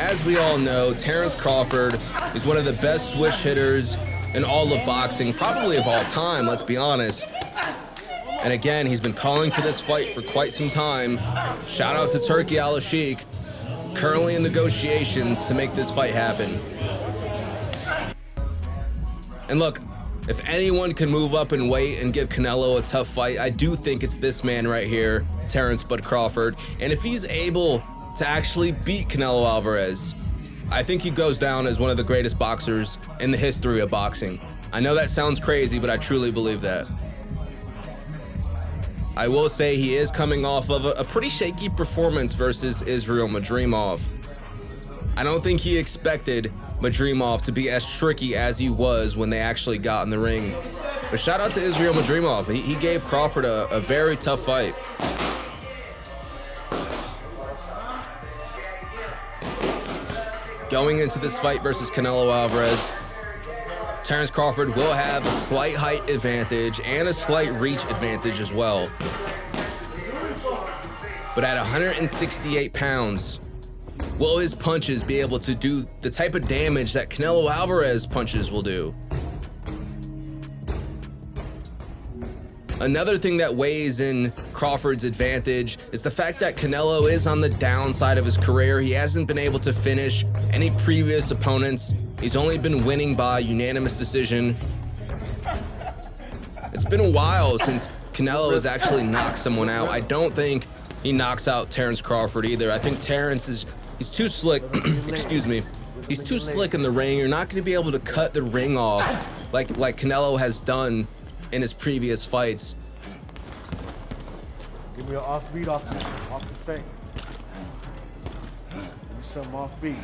as we all know, Terence Crawford is one of the best switch hitters in all of boxing, probably of all time, let's be honest. And again, he's been calling for this fight for quite some time. Shout out to Turki Al-Sheikh, currently in negotiations to make this fight happen. And look, if anyone can move up in weight and give Canelo a tough fight, I do think it's this man right here, Terence Bud Crawford. And if he's able to actually beat Canelo Alvarez, I think he goes down as one of the greatest boxers in the history of boxing. I know that sounds crazy, but I truly believe that. I will say he is coming off of a pretty shaky performance versus Israel Madrimov. I don't think he expected Madrimov to be as tricky as he was when they actually got in the ring. But shout out to Israel Madrimov. He gave Crawford a very tough fight. Going into this fight versus Canelo Alvarez, Terence Crawford will have a slight height advantage and a slight reach advantage as well. But at 168 pounds, will his punches be able to do the type of damage that Canelo Alvarez punches will do? Another thing that weighs in Crawford's advantage is the fact that Canelo is on the downside of his career. He hasn't been able to finish any previous opponents. He's only been winning by unanimous decision. It's been a while since Canelo has actually knocked someone out. I don't think he knocks out Terence Crawford either. I think Terence he's too slick. Excuse me. He's too slick in the ring. You're not going to be able to cut the ring off like Canelo has done in his previous fights. Give me an offbeat off the thing. Give me something offbeat.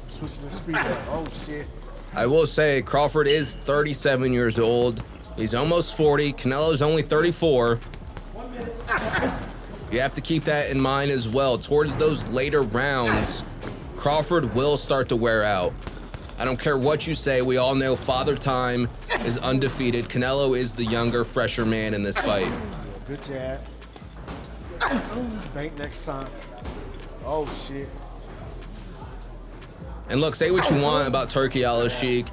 Switching the speed up. Oh shit. I will say Crawford is 37 years old. He's almost 40. Canelo's only 34. You have to keep that in mind as well. Towards those later rounds, Crawford will start to wear out. I don't care what you say. We all know Father Time is undefeated. Canelo is the younger, fresher man in this fight. Good jab. Faint next time. Oh shit. And look, say what you want about Turki Al-Sheikh.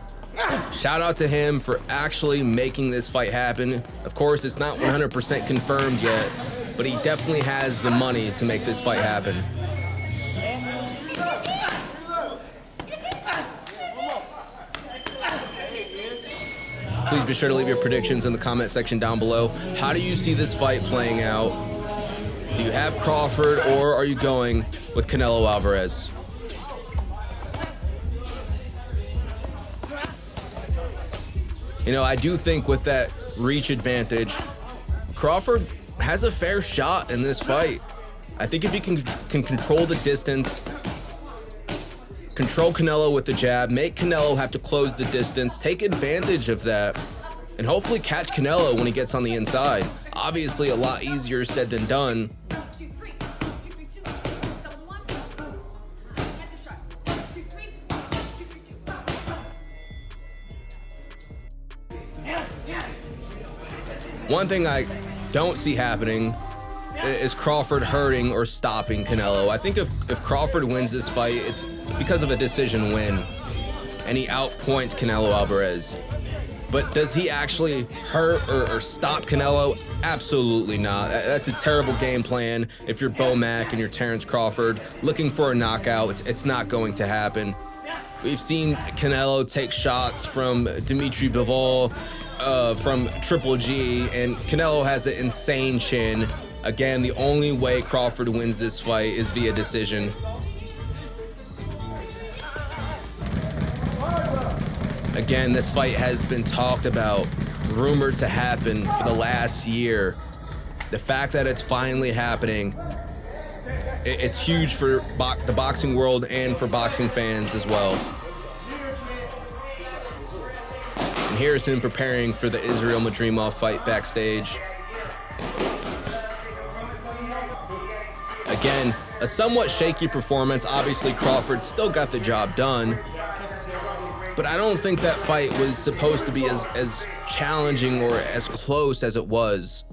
Shout out to him for actually making this fight happen. Of course, it's not 100% confirmed yet, but he definitely has the money to make this fight happen. Please be sure to leave your predictions in the comment section down below. How do you see this fight playing out? Do you have Crawford or are you going with Canelo Alvarez? You know, I do think with that reach advantage, Crawford has a fair shot in this fight. I think if he can control the distance, control Canelo with the jab, make Canelo have to close the distance, take advantage of that, and hopefully catch Canelo when he gets on the inside. Obviously, a lot easier said than done. One thing I don't see happening is Crawford hurting or stopping Canelo. I think if Crawford wins this fight, it's because of a decision win, and he outpoints Canelo Alvarez. But does he actually hurt or stop Canelo? Absolutely not. That's a terrible game plan if you're Bo Mack and you're Terence Crawford looking for a knockout. It's not going to happen. We've seen Canelo take shots from Dimitri Bivol, from Triple G, and Canelo has an insane chin. Again, the only way Crawford wins this fight is via decision. Again, this fight has been talked about, rumored to happen for the last year. The fact that it's finally happening, it's huge for the boxing world and for boxing fans as well. And here's him preparing for the Israel Madrimov fight backstage. Again, a somewhat shaky performance. Obviously, Crawford still got the job done, but I don't think that fight was supposed to be as challenging or as close as it was.